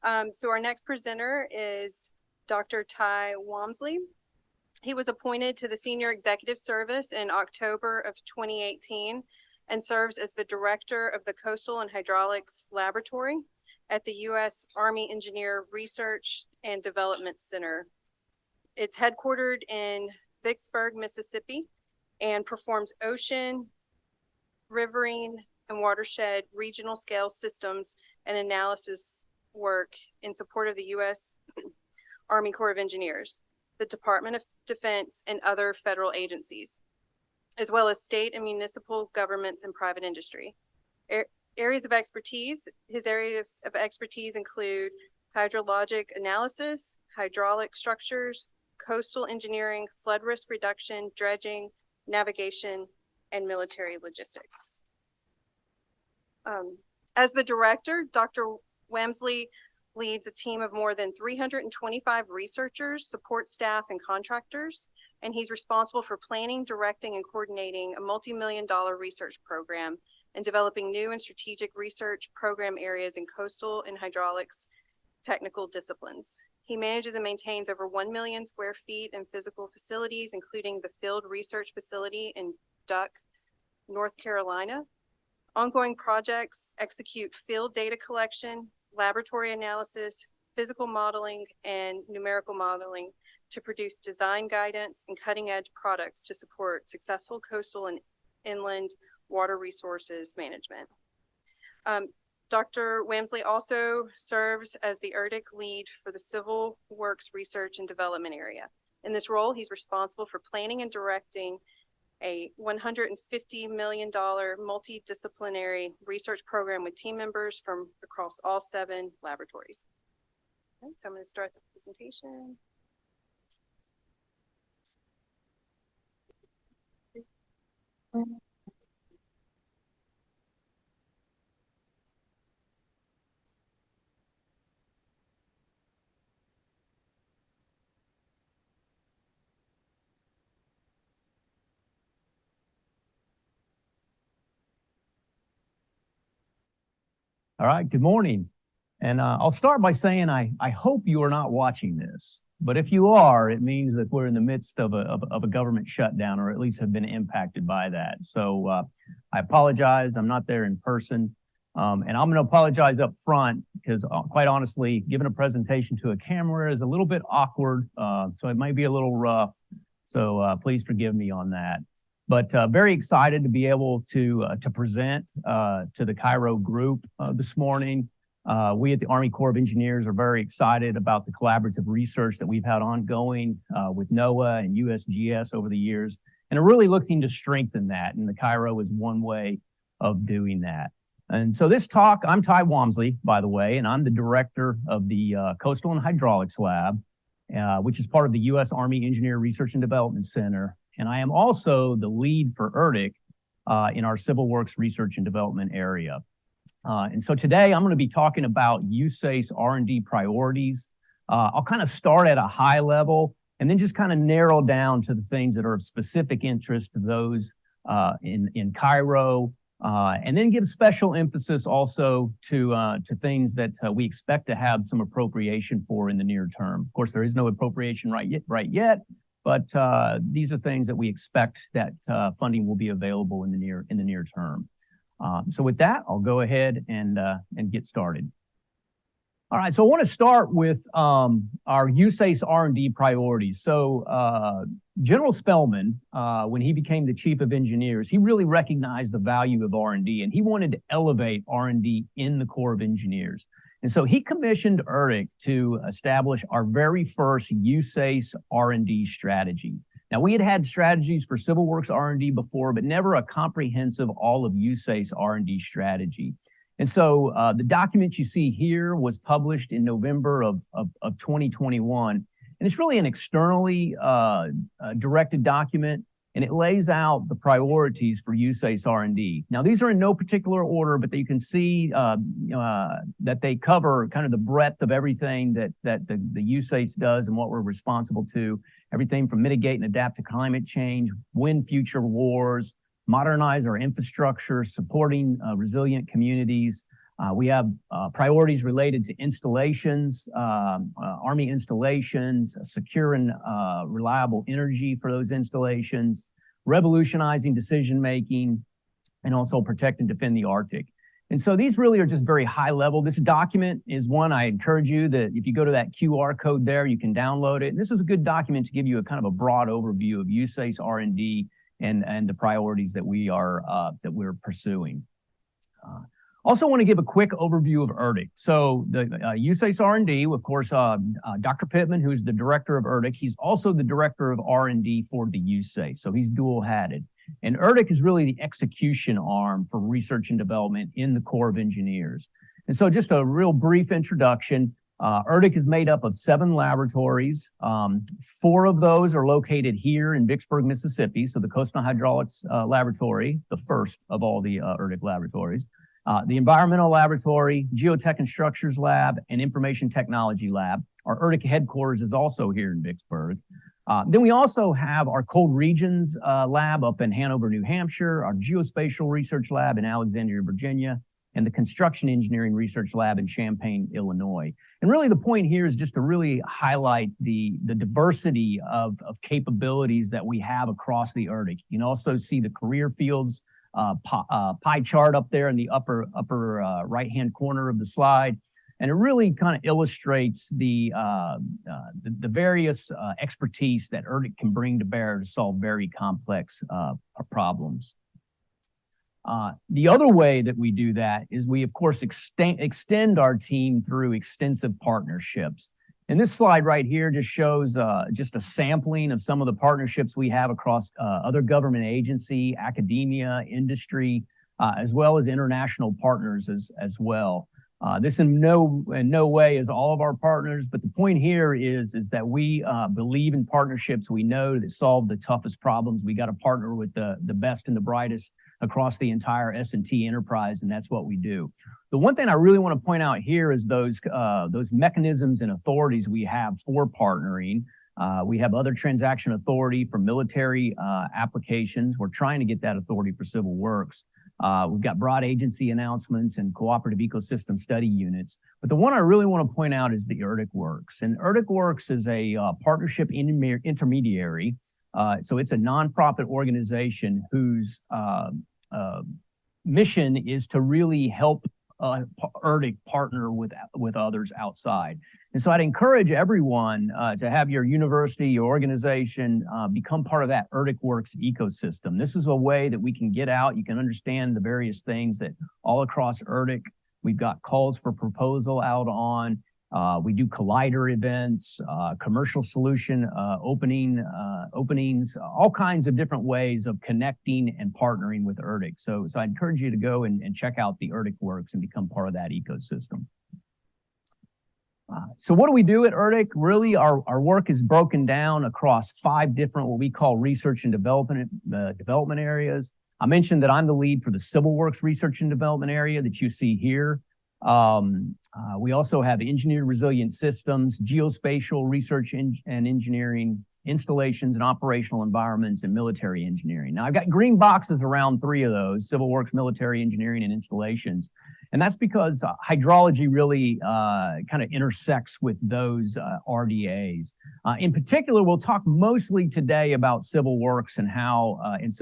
So our next presenter is Dr. Ty Wamsley. He was appointed to the Senior Executive Service in October of 2018 and serves as the Director of the Coastal and Hydraulics Laboratory at the U.S. Army Engineer Research and Development Center. It's headquartered in Vicksburg, Mississippi, and performs ocean, riverine, and watershed regional scale systems and analysis work in support of the U.S. Army Corps of Engineers, the Department of Defense, and other federal agencies, as well as state and municipal governments and private industry. Areas of expertise. His areas of expertise include hydrologic analysis, hydraulic structures, coastal engineering, flood risk reduction, dredging, navigation, and military logistics. As the director, Dr. Wamsley leads a team of more than 325 researchers, support staff, and contractors, and he's responsible for planning, directing, and coordinating a multi-million-dollar research program and developing new and strategic research program areas in coastal and hydraulics technical disciplines. He manages and maintains over 1 million square feet in physical facilities, including the Field Research Facility in Duck, North Carolina. Ongoing projects execute field data collection, laboratory analysis, physical modeling, and numerical modeling to produce design guidance and cutting-edge products to support successful coastal and inland water resources management. Dr. Wamsley also serves as the ERDIC lead for the Civil Works Research and Development area. In this role, he's responsible for planning and directing a $150 million multidisciplinary research program with team members from across all 7 laboratories. Okay, so I'm going to start the presentation. All right, good morning. And I'll start by saying I hope you are not watching this, but if you are, it means that we're in the midst of a government shutdown, or at least have been impacted by that. So I apologize, I'm not there in person. And I'm gonna apologize up front because quite honestly, giving a presentation to a camera is a little bit awkward, so it might be a little rough. So please forgive me on that. But very excited to be able to present to the CIROH group this morning. We at the Army Corps of Engineers are very excited about the collaborative research that we've had ongoing with NOAA and USGS over the years, and are really looking to strengthen that, and the CIROH is one way of doing that. And so this talk, I'm Ty Wamsley, by the way, and I'm the director of the Coastal and Hydraulics Lab, which is part of the U.S. Army Engineer Research and Development Center. And I am also the lead for ERDIC in our Civil Works Research and Development area. And so today I'm going to be talking about USACE R&D priorities. I'll kind of start at a high level and then just kind of narrow down to the things that are of specific interest to those in CIROH, and then give special emphasis also to things that we expect to have some appropriation for in the near term. Of course, there is no appropriation right yet. But these are things that we expect that funding will be available in the near term. So with that, I'll go ahead and get started. All right, so I want to start with our USACE R&D priorities. So General Spellman, when he became the Chief of Engineers, he really recognized the value of R&D, and he wanted to elevate R&D in the Corps of Engineers. And so he commissioned ERDIC to establish our very first USACE R&D strategy. Now, we had had strategies for Civil Works R&D before, but never a comprehensive all of USACE R&D strategy. And so the document you see here was published in November of 2021. And it's really an externally directed document, and it lays out the priorities for USACE R&D. Now, these are in no particular order, but you can see that they cover kind of the breadth of everything that the USACE does and what we're responsible to. Everything from mitigate and adapt to climate change, win future wars, modernize our infrastructure, supporting resilient communities, We have priorities related to installations, Army installations, secure and reliable energy for those installations, revolutionizing decision-making, and also protect and defend the Arctic. And so these really are just very high level. This document is one I encourage you that if you go to that QR code there, you can download it. And this is a good document to give you a kind of a broad overview of USACE R&D and the priorities that we're pursuing. Also want to give a quick overview of ERDIC. So the USACE R&D, of course, Dr. Pittman, who's the director of ERDIC, he's also the director of R&D for the USACE. So he's dual-hatted. And ERDIC is really the execution arm for research and development in the Corps of Engineers. And so just a real brief introduction. ERDIC is made up of 7 laboratories. 4 of those are located here in Vicksburg, Mississippi. So the Coastal Hydraulics Laboratory, the first of all the ERDIC laboratories. The Environmental Laboratory, Geotech and Structures Lab, and Information Technology Lab. Our ERDIC headquarters is also here in Vicksburg. Then we also have our Cold Regions Lab up in Hanover, New Hampshire, our Geospatial Research Lab in Alexandria, Virginia, and the Construction Engineering Research Lab in Champaign, Illinois. And really the point here is just to really highlight the diversity of capabilities that we have across the ERDIC. You can also see the career fields pie chart up there in the upper right-hand corner of the slide. And it really kind of illustrates the various expertise that ERDIC can bring to bear to solve very complex problems. The other way that we do that is we, of course, extend our team through extensive partnerships. And this slide right here just shows just a sampling of some of the partnerships we have across other government agency, academia, industry, as well as international partners as well. This in no way is all of our partners, but the point here is that we believe in partnerships. We know that solve the toughest problems. We got to partner with the best and the brightest across the entire S&T enterprise, and that's what we do. The one thing I really want to point out here is those mechanisms and authorities we have for partnering. We have other transaction authority for military applications. We're trying to get that authority for civil works. We've got broad agency announcements and cooperative ecosystem study units. But the one I really want to point out is the ERDIC Works. And ERDIC Works is a partnership intermediary. So it's a nonprofit organization whose mission is to really help ERDIC partner with others outside. And so I'd encourage everyone to have your university, your organization become part of that ERDIC Works ecosystem. This is a way that we can get out. You can understand the various things that all across ERDIC, we've got calls for proposal out on. We do collider events, commercial solution openings, all kinds of different ways of connecting and partnering with ERDIC. So I encourage you to go and check out the ERDIC Works and become part of that ecosystem. So what do we do at ERDIC? Really, our work is broken down across 5 different what we call research and development areas. I mentioned that I'm the lead for the Civil Works Research and Development area that you see here. We also have engineered resilient systems, geospatial research and engineering, installations and operational environments, and military engineering. Now, I've got green boxes around 3 of those: civil works, military engineering, and installations. And that's because hydrology really kind of intersects with those RDAs. In particular, we'll talk mostly today about civil works and how and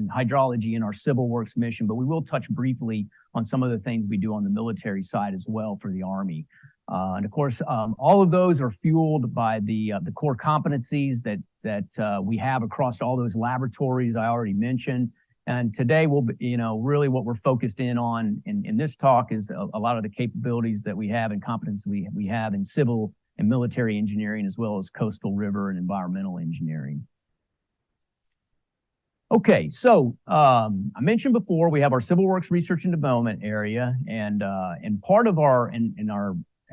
hydrology in our civil works mission, but we will touch briefly on some of the things we do on the military side as well for the Army. And of course, all of those are fueled by the core competencies that we have across all those laboratories I already mentioned. And today, really what we're focused in on in this talk is a lot of the capabilities that we have and competence we have in civil and military engineering, as well as coastal, river, and environmental engineering. Okay, so I mentioned before we have our Civil Works Research and Development area, and part of our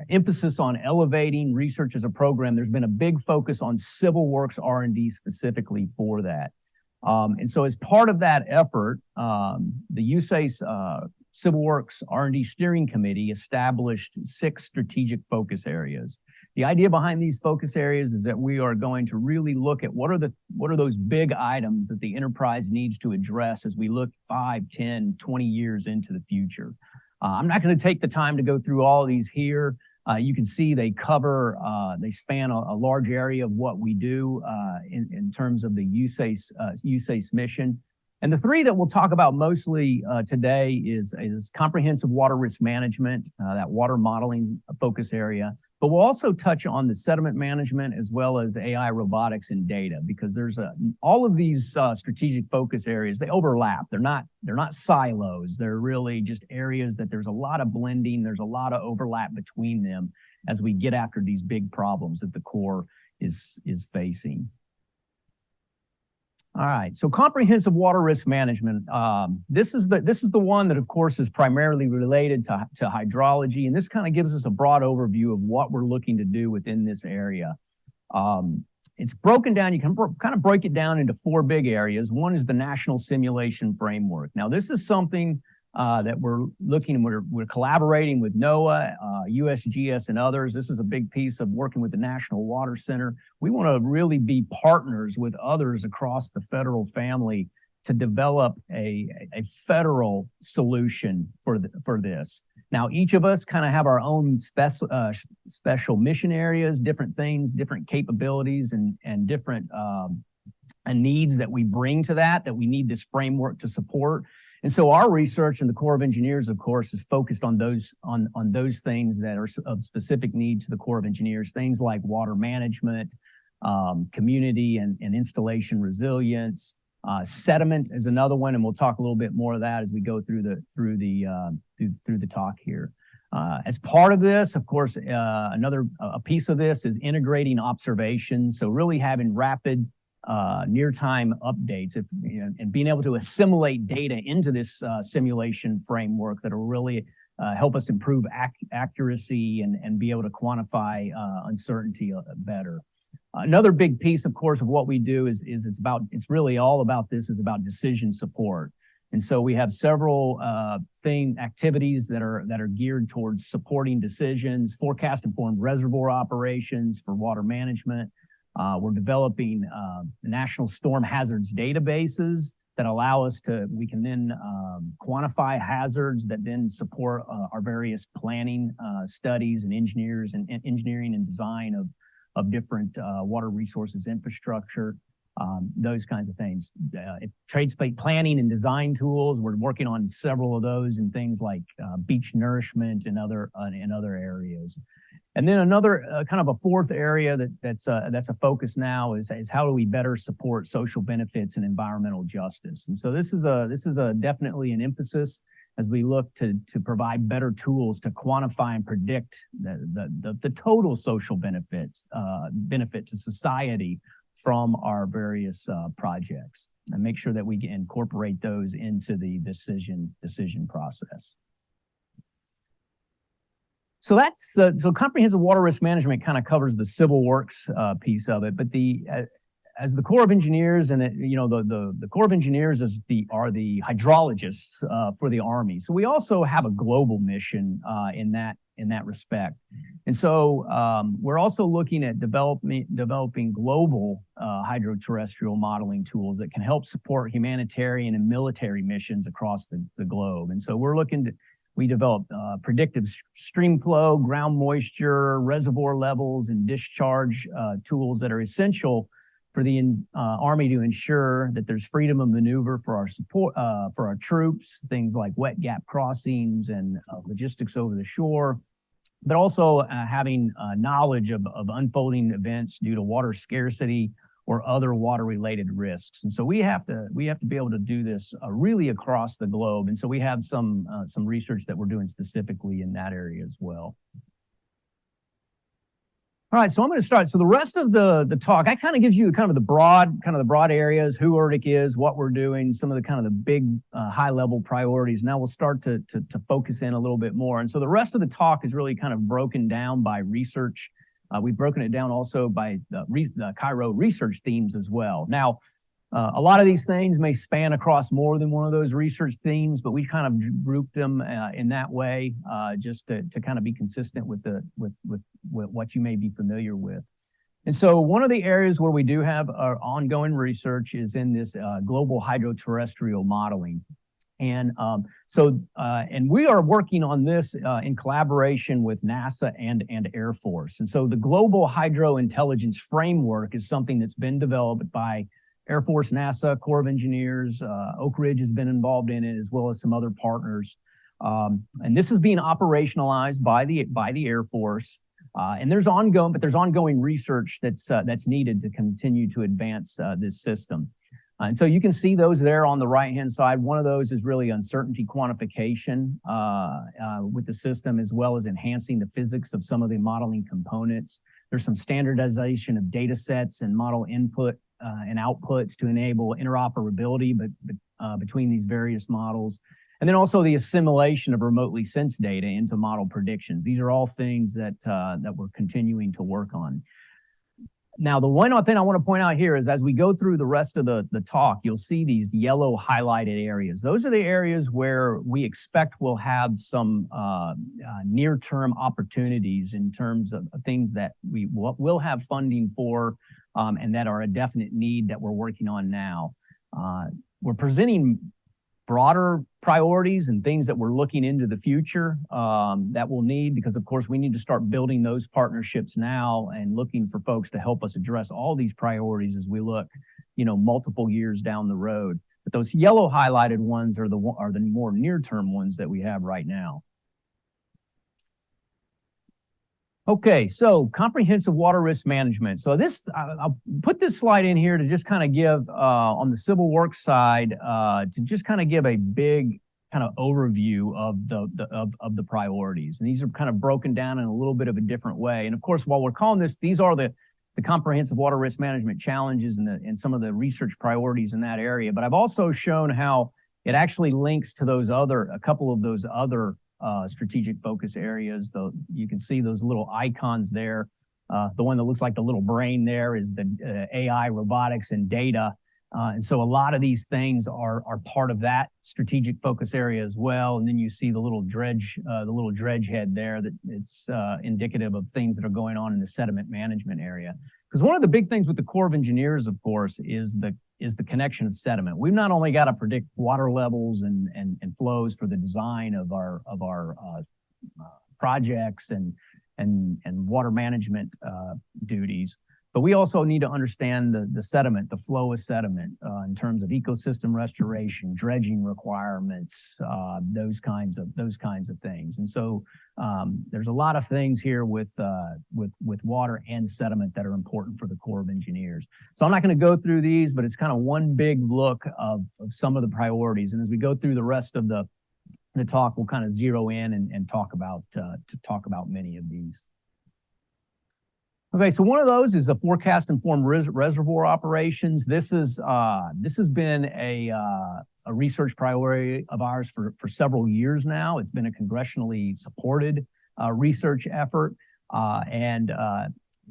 emphasis on elevating research as a program, there's been a big focus on civil works R&D specifically for that. And so as part of that effort, the USACE Civil Works R&D Steering Committee established 6 strategic focus areas. The idea behind these focus areas is that we are going to really look at what are those big items that the enterprise needs to address as we look 5, 10, 20 years into the future. I'm not going to take the time to go through all of these here. You can see they cover, they span a large area of what we do in terms of the USACE mission. And the three that we'll talk about mostly today is comprehensive water risk management, that water modeling focus area. But we'll also touch on the sediment management as well as AI, robotics, and data, because there's all of these strategic focus areas, they overlap. They're not silos. They're really just areas that there's a lot of blending. There's a lot of overlap between them as we get after these big problems that the Corps is facing. All right, so comprehensive water risk management. This is the one that, of course, is primarily related to hydrology, and this kind of gives us a broad overview of what we're looking to do within this area. It's broken down. You can kind of break it down into four big areas. One is the National Simulation Framework. Now, this is something that we're collaborating with NOAA, USGS, and others. This is a big piece of working with the National Water Center. We want to really be partners with others across the federal family to develop a federal solution for this. Now, each of us kind of have our own special mission areas, different things, different capabilities, and different needs that we bring to that we need this framework to support. And so our research in the Corps of Engineers, of course, is focused on those things that are of specific need to the Corps of Engineers, things like water management, community and installation resilience. Sediment is another one, and we'll talk a little bit more of that as we go through the talk here. As part of this, of course, a piece of this is integrating observations. So really having rapid near-time updates and being able to assimilate data into this simulation framework that will really help us improve accuracy and be able to quantify uncertainty better. Another big piece, of course, of what we do is it's really all about decision support. And so we have several activities that are geared towards supporting decisions, forecast-informed reservoir operations for water management. We're developing national storm hazards databases that allow us we can then quantify hazards that then support our various planning studies and engineering and design of different water resources infrastructure, those kinds of things. Trade space planning and design tools, we're working on several of those and things like beach nourishment and other areas. And then another kind of a fourth area that's a focus now is how do we better support social benefits and environmental justice. And so this is definitely an emphasis as we look to provide better tools to quantify and predict the total social benefit to society from our various projects, and make sure that we incorporate those into the decision process. So so comprehensive water risk management kind of covers the civil works piece of it, but as the Corps of Engineers and the Corps of Engineers are the hydrologists for the Army. So we also have a global mission in that respect. And so we're also looking at developing global hydroterrestrial modeling tools that can help support humanitarian and military missions across the globe. And so we develop predictive stream flow, ground moisture, reservoir levels, and discharge tools that are essential for the Army to ensure that there's freedom of maneuver for our support, for our troops, things like wet gap crossings and logistics over the shore, but also having knowledge of unfolding events due to water scarcity or other water-related risks. And so we have to be able to do this really across the globe. And so we have some research that we're doing specifically in that area as well. All right, so I'm going to start. So the rest of the talk, I kind of gives you the broad areas, who ORDIC is, what we're doing, some of the big high-level priorities. Now we'll start to focus in a little bit more. And so the rest of the talk is really kind of broken down by research. We've broken it down also by the CIROH research themes as well. Now, a lot of these things may span across more than one of those research themes, but we kind of grouped them in that way just to kind of be consistent with what you may be familiar with. And so one of the areas where we do have our ongoing research is in this global hydroterrestrial modeling. And we are working on this in collaboration with NASA and Air Force. And so the Global Hydro Intelligence Framework is something that's been developed by Air Force, NASA, Corps of Engineers. Oak Ridge has been involved in it, as well as some other partners. And this is being operationalized by the Air Force. And there's ongoing research that's needed to continue to advance this system. And so you can see those there on the right-hand side. One of those is really uncertainty quantification with the system, as well as enhancing the physics of some of the modeling components. There's some standardization of data sets and model input and outputs to enable interoperability between these various models. And then also the assimilation of remotely sensed data into model predictions. These are all things that we're continuing to work on. Now, the one thing I want to point out here is as we go through the rest of the talk, you'll see these yellow highlighted areas. Those are the areas where we expect we'll have some near-term opportunities in terms of things that we will have funding for and that are a definite need that we're working on now. We're presenting broader priorities and things that we're looking into the future that we'll need, because of course we need to start building those partnerships now and looking for folks to help us address all these priorities as we look, multiple years down the road. But those yellow highlighted ones are the more near-term ones that we have right now. Okay, so comprehensive water risk management. So I'll put this slide in here to just kind of give, on the civil works side, to just kind of give a big kind of overview of the priorities. And these are kind of broken down in a little bit of a different way. And of course, while we're calling this, these are the comprehensive water risk management challenges and some of the research priorities in that area. But I've also shown how it actually links to a couple of those other strategic focus areas. You can see those little icons there. The one that looks like the little brain there is the AI, robotics, and data. And so a lot of these things are part of that strategic focus area as well. And then you see the little dredge head there that it's indicative of things that are going on in the sediment management area. Because one of the big things with the Corps of Engineers, of course, is the connection of sediment. We've not only got to predict water levels and flows for the design of our projects and water management duties, but we also need to understand the sediment, the flow of sediment in terms of ecosystem restoration, dredging requirements, those kinds of things. And so there's a lot of things here with water and sediment that are important for the Corps of Engineers. So I'm not going to go through these, but it's kind of one big look of some of the priorities. And as we go through the rest of the talk, we'll kind of zero in and talk about many of these. Okay, so one of those is a forecast-informed reservoir operations. This has been a research priority of ours for several years now. It's been a congressionally supported research effort, and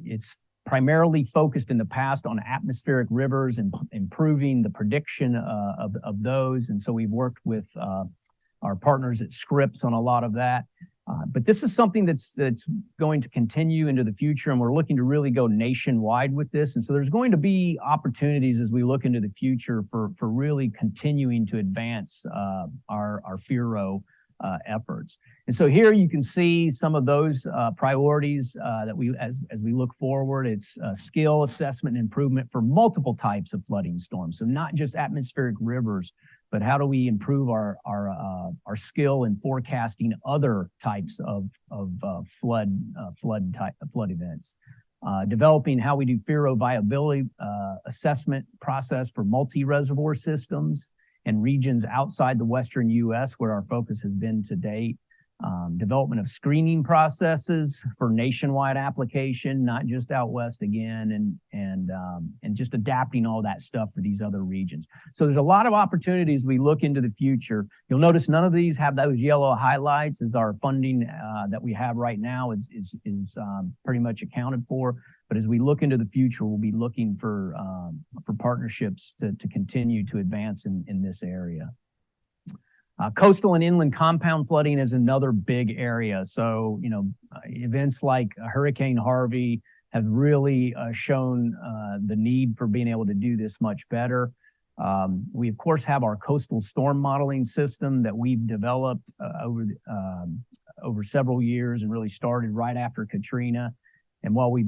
it's primarily focused in the past on atmospheric rivers and improving the prediction of those. And so we've worked with our partners at Scripps on a lot of that. But this is something that's going to continue into the future, and we're looking to really go nationwide with this. And so there's going to be opportunities as we look into the future for really continuing to advance our CIROH efforts. And so here you can see some of those priorities that as we look forward. It's skill assessment and improvement for multiple types of flooding storms. So not just atmospheric rivers, but how do we improve our skill in forecasting other types of flood events? Developing how we do CIROH viability assessment process for multi-reservoir systems and regions outside the Western U.S. where our focus has been to date. Development of screening processes for nationwide application, not just out west again, and just adapting all that stuff for these other regions. So there's a lot of opportunities we look into the future. You'll notice none of these have those yellow highlights, as our funding that we have right now is pretty much accounted for. But as we look into the future, we'll be looking for partnerships to continue to advance in this area. Coastal and inland compound flooding is another big area. So, events like Hurricane Harvey have really shown the need for being able to do this much better. We of course have our coastal storm modeling system that we've developed over several years and really started right after Katrina. And while we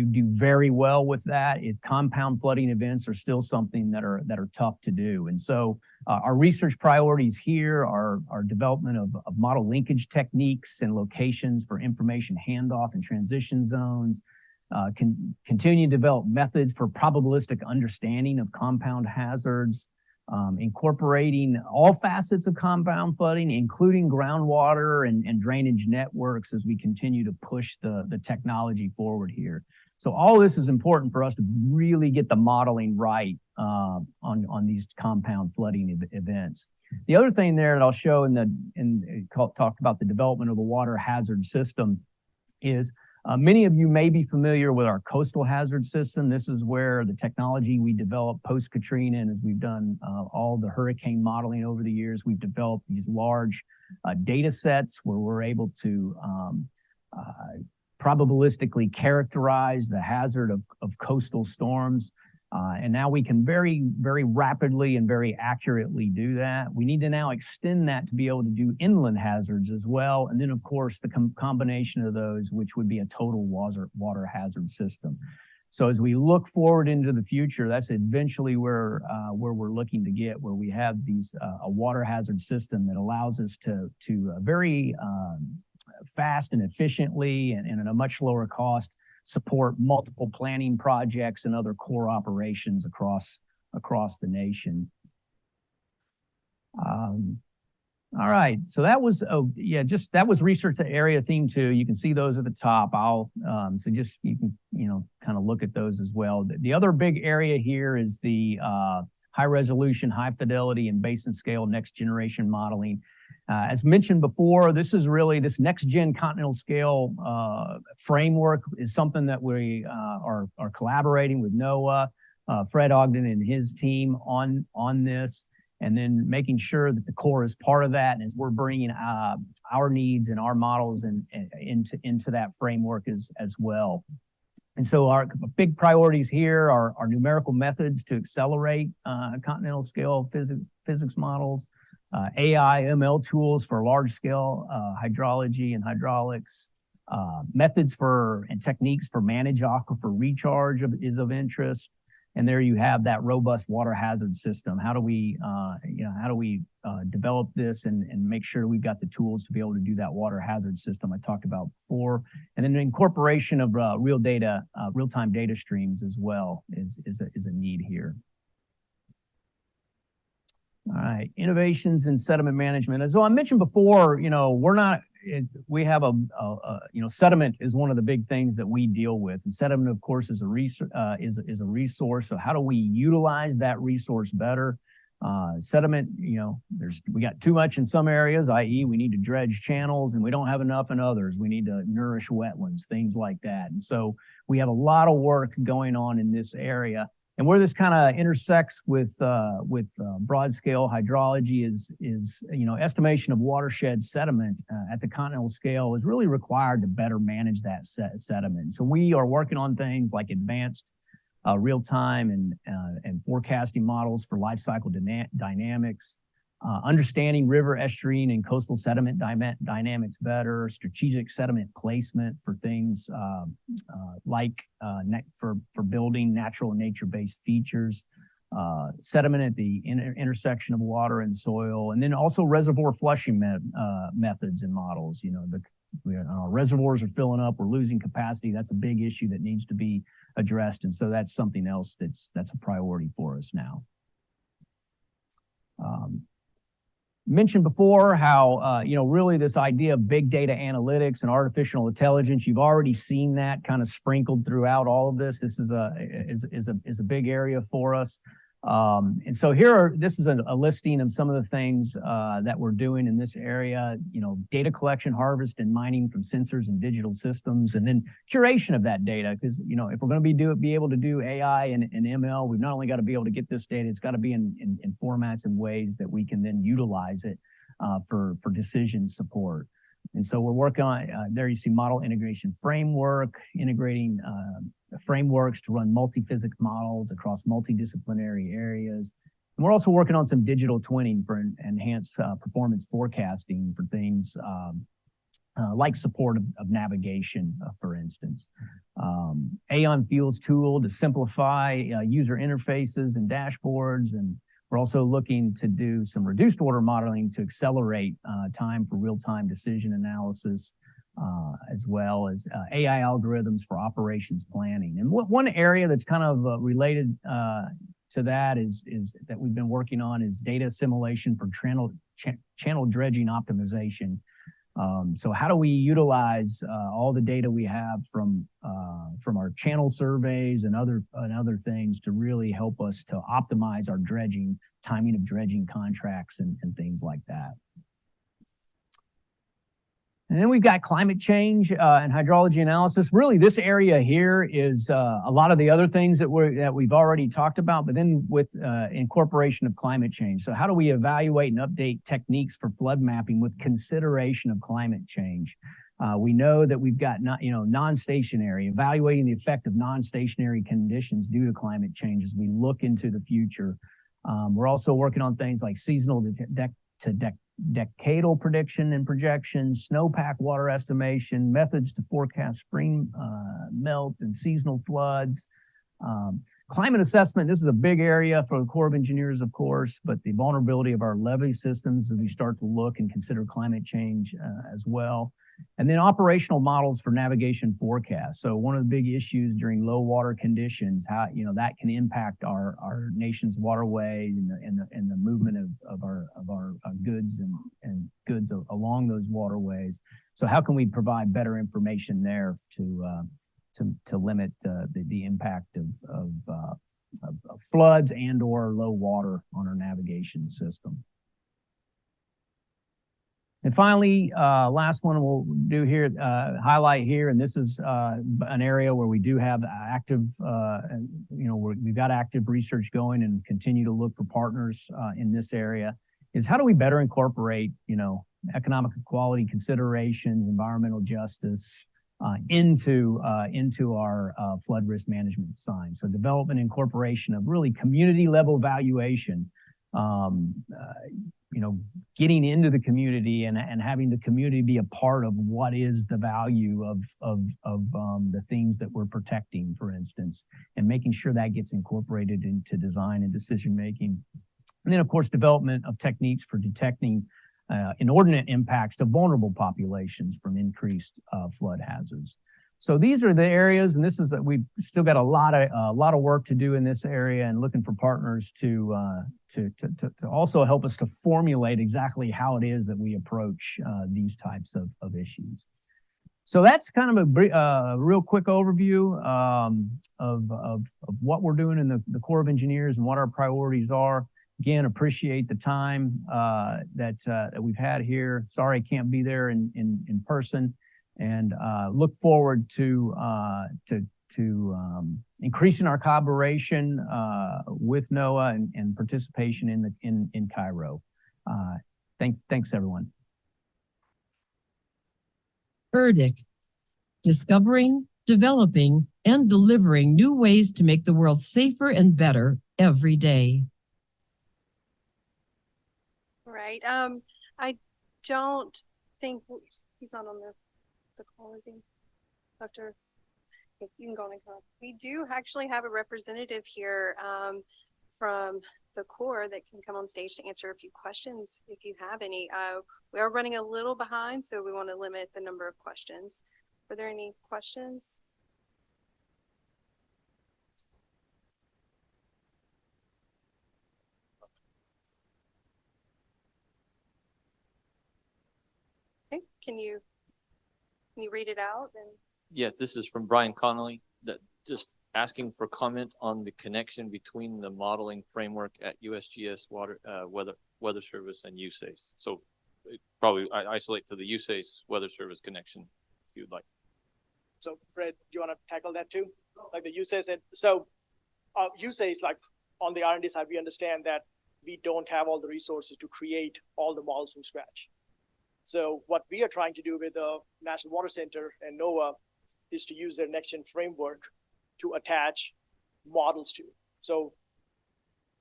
do very well with that, compound flooding events are still something that are tough to do. And so our research priorities here are development of model linkage techniques and locations for information handoff and transition zones, continue to develop methods for probabilistic understanding of compound hazards, incorporating all facets of compound flooding, including groundwater and drainage networks as we continue to push the technology forward here. So all this is important for us to really get the modeling right on these compound flooding events. The other thing there that I'll show talked about the development of the water hazard system is many of you may be familiar with our coastal hazard system. This is where the technology we developed post-Katrina, and as we've done all the hurricane modeling over the years, we've developed these large data sets where we're able to probabilistically characterize the hazard of coastal storms. And now we can very, very rapidly and very accurately do that. We need to now extend that to be able to do inland hazards as well. And then, of course, the combination of those, which would be a total water hazard system. So as we look forward into the future, that's eventually where we're looking to get, where we have a water hazard system that allows us to very fast and efficiently and at a much lower cost support multiple planning projects and other core operations across the nation. All right, so that was that was research area theme 2. You can see those at the top. So just you can kind of look at those as well. The other big area here is the high resolution, high fidelity, and basin scale next generation modeling. As mentioned before, this next gen continental scale framework is something that we are collaborating with NOAA, Fred Ogden and his team on this, and then making sure that the Corps is part of that, and as we're bringing our needs and our models into that framework as well. And so our big priorities here are numerical methods to accelerate continental scale physics models, AI, ML tools for large scale hydrology and hydraulics, methods and techniques for managed aquifer recharge is of interest. And there you have that robust water hazard system. How do we develop this and make sure we've got the tools to be able to do that water hazard system I talked about before? And then the incorporation of real-time data streams as well is a need here. All right, innovations in sediment management. As I mentioned before, sediment is one of the big things that we deal with, and sediment, of course, is a resource. So how do we utilize that resource better? Sediment, we got too much in some areas, i.e., we need to dredge channels, and we don't have enough in others. We need to nourish wetlands, things like that. And so we have a lot of work going on in this area. And where this kind of intersects with broad scale hydrology is estimation of watershed sediment at the continental scale is really required to better manage that sediment. So we are working on things like advanced real-time and forecasting models for life cycle dynamics, understanding river, estuarine, and coastal sediment dynamics better, strategic sediment placement for things for building natural and nature-based features, sediment at the intersection of water and soil, and then also reservoir flushing methods and models. Our reservoirs are filling up, we're losing capacity. That's a big issue that needs to be addressed, and so that's something else that's a priority for us now. Mentioned before how, really this idea of big data analytics and artificial intelligence, you've already seen that kind of sprinkled throughout all of this. This is a big area for us. And so this is a listing of some of the things that we're doing in this area, data collection, harvest, and mining from sensors and digital systems, and then curation of that data. Because, if we're going to be able to do AI and ML, we've not only got to be able to get this data, it's got to be in formats and ways that we can then utilize it for decision support. And so we're working on, there you see model integration framework, integrating frameworks to run multi-physics models across multidisciplinary areas, And we're also working on some digital twinning for enhanced performance forecasting for things like support of navigation, for instance. Aon Fuels tool to simplify user interfaces and dashboards. And we're also looking to do some reduced order modeling to accelerate time for real-time decision analysis, as well as AI algorithms for operations planning. And one area that's kind of related to that is that we've been working on is data assimilation for channel dredging optimization. So how do we utilize all the data we have from our channel surveys and other things to really help us to optimize our dredging, timing of dredging contracts and things like that. And then we've got climate change and hydrology analysis. Really, this area here is a lot of the other things that we've already talked about, but then with incorporation of climate change. So how do we evaluate and update techniques for flood mapping with consideration of climate change? We know that we've got non-stationary, evaluating the effect of non-stationary conditions due to climate change as we look into the future. We're also working on things like seasonal to decadal prediction and projection, snowpack water estimation, methods to forecast spring melt and seasonal floods. Climate assessment, this is a big area for the Corps of Engineers, of course, but the vulnerability of our levee systems as we start to look and consider climate change as well. And then operational models for navigation forecasts. So one of the big issues during low water conditions, how that can impact our nation's waterway and the movement of our goods and goods along those waterways. So how can we provide better information there to limit the impact of floods and or low water on our navigation system? And finally, last one we'll do here, highlight here, and this is an area where we do have active, we've got active research going and continue to look for partners in this area, is how do we better incorporate, economic equality considerations, environmental justice into our flood risk management design. So development and incorporation of really community level valuation, getting into the community and having the community be a part of what is the value of the things that we're protecting, for instance, and making sure that gets incorporated into design and decision making. And then, of course, development of techniques for detecting inordinate impacts to vulnerable populations from increased flood hazards. So these are the areas, and this is we've still got a lot of work to do in this area, and looking for partners to also help us to formulate exactly how it is that we approach these types of issues. So that's kind of a real quick overview of what we're doing in the Corps of Engineers and what our priorities are. Again, appreciate the time that we've had here. Sorry I can't be there in person. And look forward to increasing our collaboration with NOAA and participation in CIROH. Thanks everyone. ERDIC, discovering, developing, and delivering new ways to make the world safer and better every day. Right. I don't think he's not on the call, is he? Dr. You can go on and come up. We do actually have a representative here from the Corps that can come on stage to answer a few questions if you have any. We are running a little behind, so we want to limit the number of questions. Are there any questions? Okay, can you read it out? Yes, this is from Brian Connolly, that just asking for comment on the connection between the modeling framework at USGS Weather Service and USACE. So probably I isolate to the USACE Weather Service connection if you'd like. So Fred, do you want to tackle that too? Like the USACE, so USACE, like on the R&D side, we understand that we don't have all the resources to create all the models from scratch. So what we are trying to do with the National Water Center and NOAA is to use their next-gen framework to attach models to. So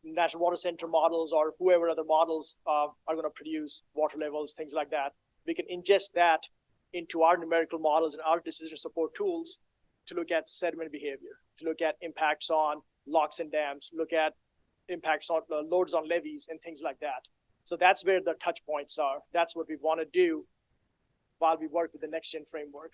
National Water Center models or whoever other models are going to produce water levels, things like that. We can ingest that into our numerical models and our decision support tools to look at sediment behavior, to look at impacts on locks and dams, look at impacts on loads on levees and things like that. So that's where the touch points are. That's what we want to do while we work with the next gen framework.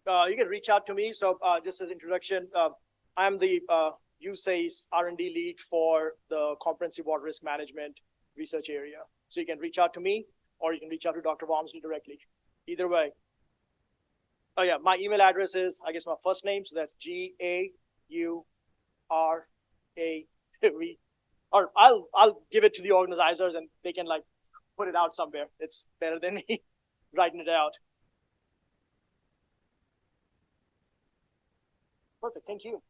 You can reach out to me. So just as introduction, I'm the USACE R&D lead for the comprehensive water risk management research area. So you can reach out to me or you can reach out to Dr. Wamsley directly. Either way. Oh yeah, my email address is, I guess, my first name. So that's GAURAV. Or I'll give it to the organizers and they can like put it out somewhere. It's better than me writing it out. Perfect, thank you.